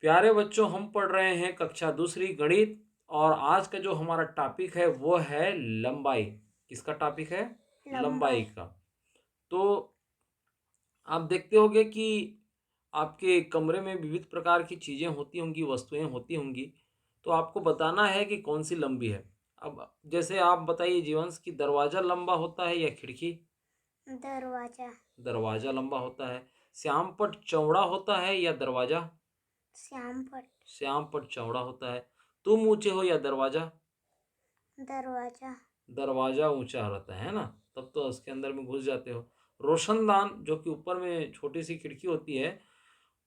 प्यारे बच्चों, हम पढ़ रहे हैं कक्षा दूसरी गणित। और आज का जो हमारा टॉपिक है वो है लंबाई। किसका टॉपिक है? लंबाई लंबाई। का। तो आप देखते होंगे कि आपके कमरे में विविध प्रकार की चीज़ें होती होंगी, वस्तुएं होती होंगी। तो आपको बताना है कि कौन सी लंबी है। अब जैसे आप बताइए जीवंश, की दरवाज़ा लंबा होता है या खिड़की? दरवाजा। दरवाज़ा लंबा होता है। श्यामपट चौड़ा होता है या दरवाज़ा? श्यामपट। श्यामपट चौड़ा होता है। तुम ऊंचे हो या दरवाज़ा? दरवाजा। दरवाज़ा ऊंचा रहता है ना, तब तो उसके अंदर में घुस जाते हो। रोशनदान, जो कि ऊपर में छोटी सी खिड़की होती है,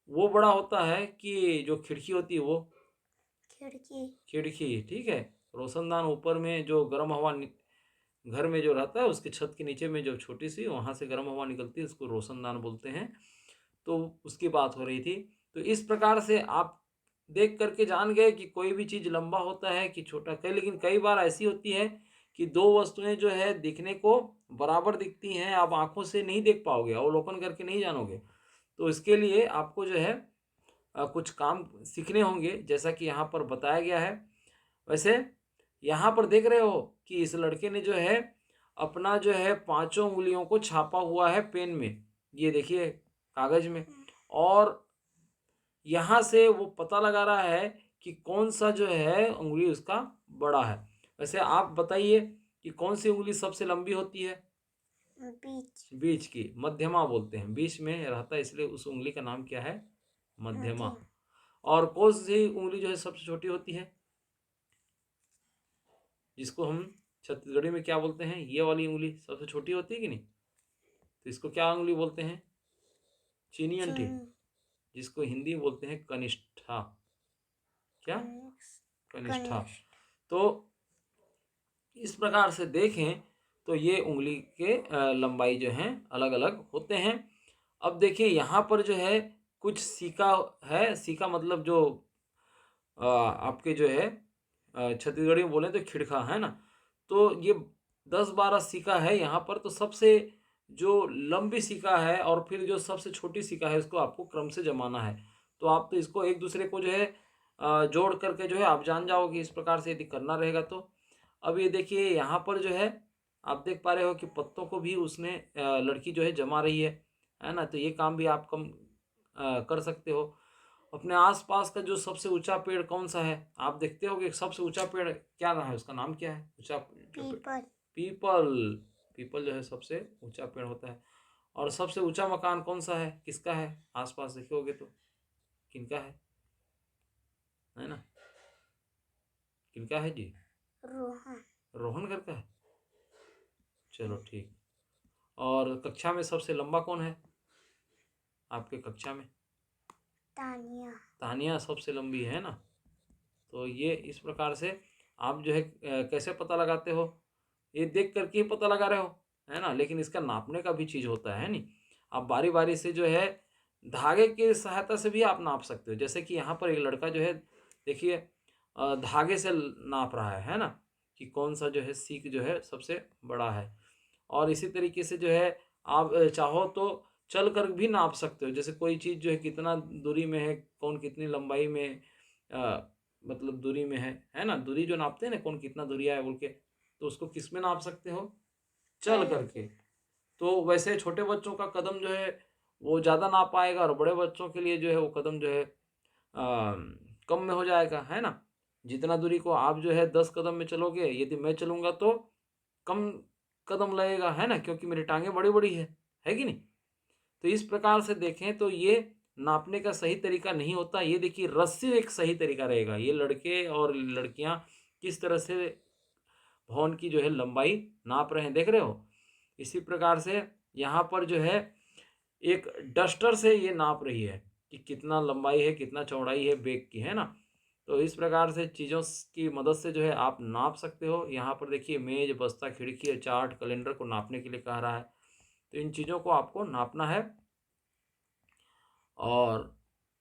वो बड़ा होता है कि जो खिड़की होती है वो? खिड़की। खिड़की, ठीक है। रोशनदान ऊपर में जो गर्म हवा घर में जो रहता है उसके छत के नीचे में जो छोटी सी वहाँ से गर्म हवा निकलती है, उसको रोशनदान बोलते हैं। तो उसकी बात हो रही थी। तो इस प्रकार से आप देख करके जान गए कि कोई भी चीज़ लंबा होता है कि छोटा। कई लेकिन कई बार ऐसी होती है कि दो वस्तुएं जो है दिखने को बराबर दिखती हैं, आप आंखों से नहीं देख पाओगे, अवलोकन करके नहीं जानोगे। तो इसके लिए आपको जो है कुछ काम सीखने होंगे, जैसा कि यहाँ पर बताया गया है। वैसे यहाँ पर देख रहे हो कि इस लड़के ने जो है अपना जो है पांचों उंगलियों को छापा हुआ है पेन में, ये देखिए, कागज में। और यहाँ से वो पता लगा रहा है कि कौन सा जो है उंगली उसका बड़ा है। वैसे आप बताइए कि कौन सी उंगली सबसे लंबी होती है? बीच। बीच की, मध्यमा बोलते हैं, बीच में रहता है इसलिए उस उंगली का नाम क्या है? मध्यमा। मध्यम। और कौन सी उंगली जो है सबसे छोटी होती है, जिसको हम छत्तीसगढ़ी में क्या बोलते हैं? ये वाली उंगली सबसे छोटी होती है कि नहीं? तो इसको क्या उंगली बोलते हैं? चीनी अंठी। चिन। जिसको हिंदी में बोलते हैं कनिष्ठा। क्या? कनिष्ठ। कनिष्ठा। कनिष्ठ। तो इस प्रकार से देखें तो ये उंगली के लंबाई जो हैं अलग अलग होते हैं। अब देखिए यहाँ पर जो है कुछ सीका है। सीका मतलब जो आपके जो है छत्तीसगढ़ी में बोले तो खिड़खा है ना। तो ये 10-12 सिक्का है यहाँ पर। तो सबसे जो लंबी सिक्का है और फिर जो सबसे छोटी सिक्का है, उसको आपको क्रम से जमाना है। तो आप तो इसको एक दूसरे को जो है जोड़ करके जो है आप जान जाओगे इस प्रकार से, यदि करना रहेगा तो। अब ये देखिए यहाँ पर जो है आप देख पा रहे हो कि पत्तों को भी उसने लड़की जो है जमा रही है ना। तो ये काम भी आप कम कर सकते हो। अपने आसपास का जो सबसे ऊंचा पेड़ कौन सा है? आप देखते हो कि सबसे ऊंचा पेड़ क्या रहा है, उसका नाम क्या है? ऊंचा जो पेड़? पीपल। पीपल। पीपल जो है सबसे ऊंचा पेड़ होता है। और सबसे ऊंचा मकान कौन सा है, किसका है? आसपास देखोगे तो किनका है ना? किनका है जी? रोहन। रोहन घर का है। चलो ठीक। और कक्षा में सबसे लंबा कौन है आपके कक्षा में? तानिया। तानिया सबसे लंबी है ना। तो ये इस प्रकार से आप जो है कैसे पता लगाते हो? ये देख करके ही पता लगा रहे हो, है ना। लेकिन इसका नापने का भी चीज़ होता है नहीं। आप बारी बारी से जो है धागे की सहायता से भी आप नाप सकते हो। जैसे कि यहाँ पर एक लड़का जो है देखिए धागे से नाप रहा है ना, कि कौन सा जो है सीख जो है सबसे बड़ा है। और इसी तरीके से जो है आप चाहो तो चल कर भी नाप सकते हो। जैसे कोई चीज़ जो है कितना दूरी में है, कौन कितनी लंबाई में मतलब दूरी में है ना। दूरी जो नापते हैं ना, कौन कितना दूरिया है बोल के, तो उसको किस में नाप सकते हो? चल चल के। करके। तो वैसे छोटे बच्चों का कदम जो है वो ज़्यादा नाप पाएगा, और बड़े बच्चों के लिए जो है वो कदम जो है कम में हो जाएगा, है ना। जितना दूरी को आप जो है 10 कदम में चलोगे, यदि मैं चलूँगा तो कम कदम लगेगा, है ना, क्योंकि मेरी टांगें बड़ी बड़ी है कि नहीं। तो इस प्रकार से देखें तो ये नापने का सही तरीका नहीं होता। ये देखिए रस्सी एक सही तरीका रहेगा। ये लड़के और लड़कियां किस तरह से भवन की जो है लंबाई नाप रहे हैं, देख रहे हो। इसी प्रकार से यहाँ पर जो है एक डस्टर से ये नाप रही है कि कितना लंबाई है, कितना चौड़ाई है बैग की, है ना। तो इस प्रकार से चीज़ों की मदद से जो है आप नाप सकते हो। यहाँ पर देखिए मेज, बस्ता, खिड़की और चार्ट, कैलेंडर को नापने के लिए कह रहा है। तो इन चीज़ों को आपको नापना है और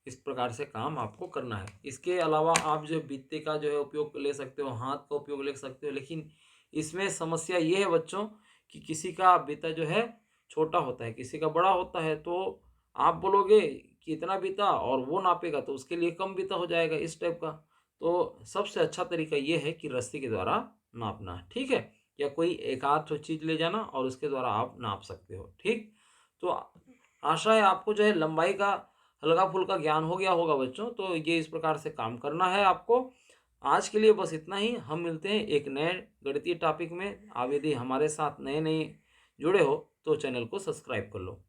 इस प्रकार से काम आपको करना है। इसके अलावा आप जो बित्ते का जो है उपयोग ले सकते हो, हाथ का उपयोग ले सकते हो। लेकिन इसमें समस्या ये है बच्चों कि किसी का बित्ता जो है छोटा होता है, किसी का बड़ा होता है। तो आप बोलोगे कि इतना बीता और वो नापेगा तो उसके लिए कम बीता हो जाएगा, इस टाइप का। तो सबसे अच्छा तरीका ये है कि रस्सी के द्वारा नापना, ठीक है, या कोई एक आध तो चीज़ ले जाना और उसके द्वारा आप नाप सकते हो, ठीक। तो आशा है आपको जो है लंबाई का हल्का फुल्का ज्ञान हो गया होगा बच्चों। तो ये इस प्रकार से काम करना है आपको। आज के लिए बस इतना ही। हम मिलते हैं एक नए गणितीय टॉपिक में। आप यदि हमारे साथ नए नए जुड़े हो तो चैनल को सब्सक्राइब कर लो।